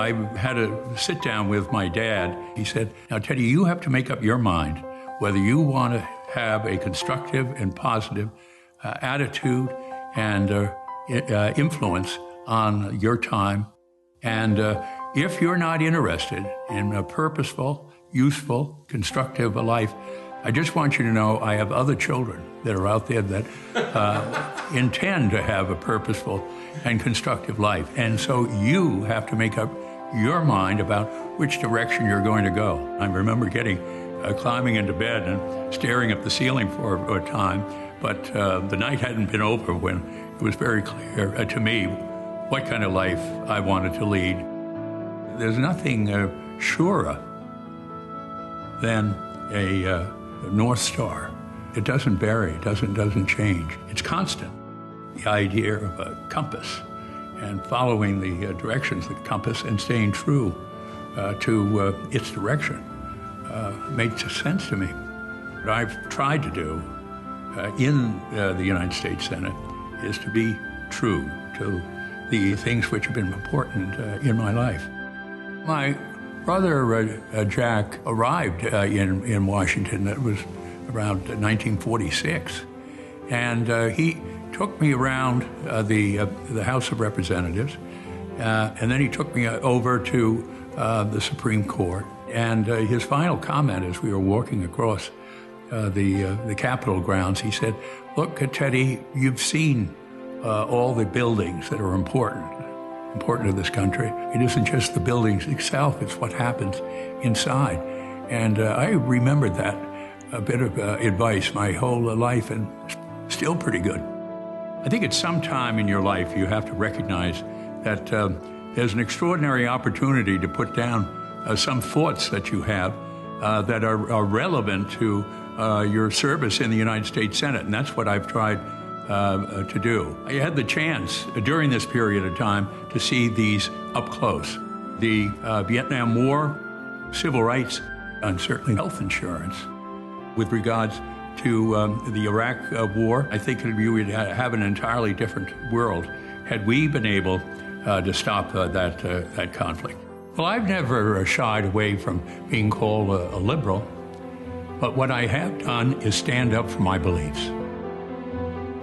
I had a sit down with my dad. He said, now, Teddy, you have to make up your mind whether you want to have a constructive and positive attitude and influence on your time. And if you're not interested in a purposeful, useful, constructive life, I just want you to know I have other children that are out there that intend to have a purposeful and constructive life. And so you have to make up your mind about which direction you're going to go. I remember climbing into bed and staring at the ceiling for a time, but the night hadn't been over when it was very clear to me what kind of life I wanted to lead. There's nothing surer than a North Star. It doesn't vary, it doesn't change. It's constant. The idea of a compass and following the directions of the compass and staying true to its direction makes sense to me. What I've tried to do in the United States Senate is to be true to the things which have been important in my life. My brother Jack arrived in Washington. It was around 1946, and he took me around the House of Representatives, and then he took me over to the Supreme Court. And his final comment as we were walking across the Capitol grounds, he said, "Look, Teddy, you've seen all the buildings that are important to this country. It isn't just the buildings itself, it's what happens inside." And I remembered that a bit of advice my whole life, and still pretty good. I think at some time in your life you have to recognize that there's an extraordinary opportunity to put down some thoughts that you have that are relevant to your service in the United States Senate, and that's what I've tried to do. I had the chance during this period of time to see these up close. The Vietnam War, civil rights, and certainly health insurance. With regards to the Iraq War, I think we would have an entirely different world had we been able to stop that conflict. Well, I've never shied away from being called a liberal, but what I have done is stand up for my beliefs.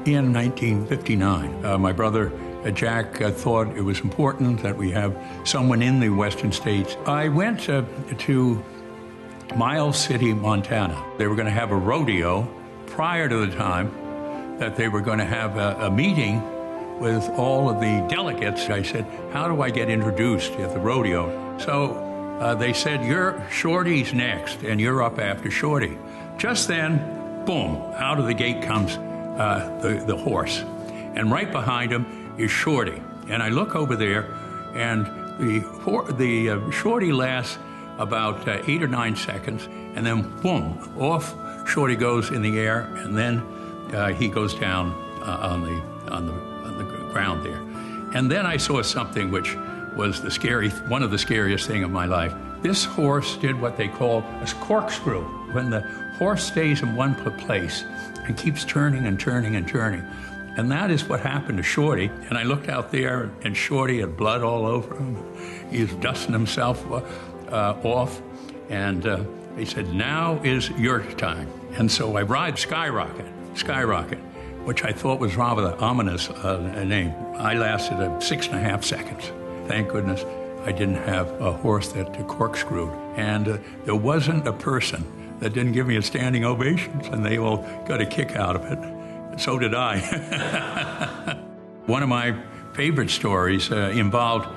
In 1959, my brother Jack thought it was important that we have someone in the Western states. I went to Miles City, Montana. They were going to have a rodeo prior to the time that they were going to have a meeting with all of the delegates. I said, how do I get introduced at the rodeo? So they said, Shorty's next, and you're up after Shorty. Just then, boom, out of the gate comes the horse. And right behind him is Shorty. And I look over there, and the Shorty lasts about 8 or 9 seconds, and then boom, off Shorty goes in the air, and then he goes down on the ground there. And then I saw something which was one of the scariest things of my life. This horse did what they call a corkscrew. When the horse stays in one place and keeps turning and turning and turning. And that is what happened to Shorty. And I looked out there, and Shorty had blood all over him. He was dusting himself off, and they said, now is your time. And so I ride Skyrocket, which I thought was rather an ominous name. I lasted 6.5 seconds. Thank goodness I didn't have a horse that corkscrewed. And there wasn't a person that didn't give me a standing ovation, and they all got a kick out of it. So did I. One of my favorite stories involved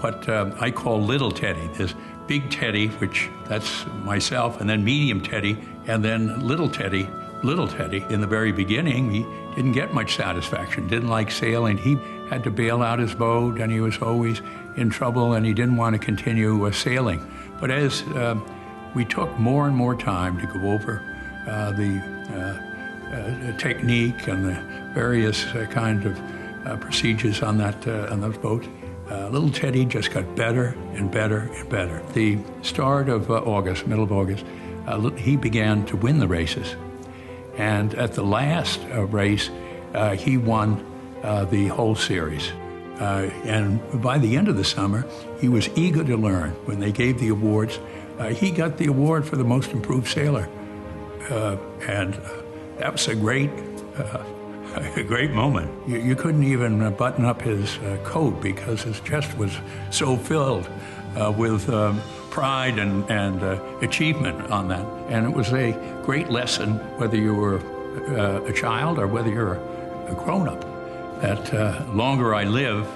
what I call Little Teddy. There's Big Teddy, which that's myself, and then Medium Teddy, and then Little Teddy. Little Teddy, in the very beginning, he didn't get much satisfaction, didn't like sailing. He had to bail out his boat, and he was always in trouble, and he didn't want to continue sailing. But as we took more and more time to go over the technique and the various kind of procedures on those boats, Little Teddy just got better and better and better. The start of middle of August, he began to win the races. And at the last race, he won the whole series. And by the end of the summer, he was eager to learn. When they gave the awards, he got the award for the most improved sailor. And that was a great moment. You couldn't even button up his coat because his chest was so filled with pride and achievement on that. And it was a great lesson, whether you were a child or whether you're a grown-up, that longer I live,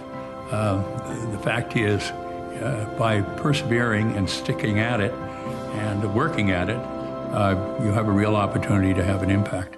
the fact is, by persevering and sticking at it and working at it, you have a real opportunity to have an impact.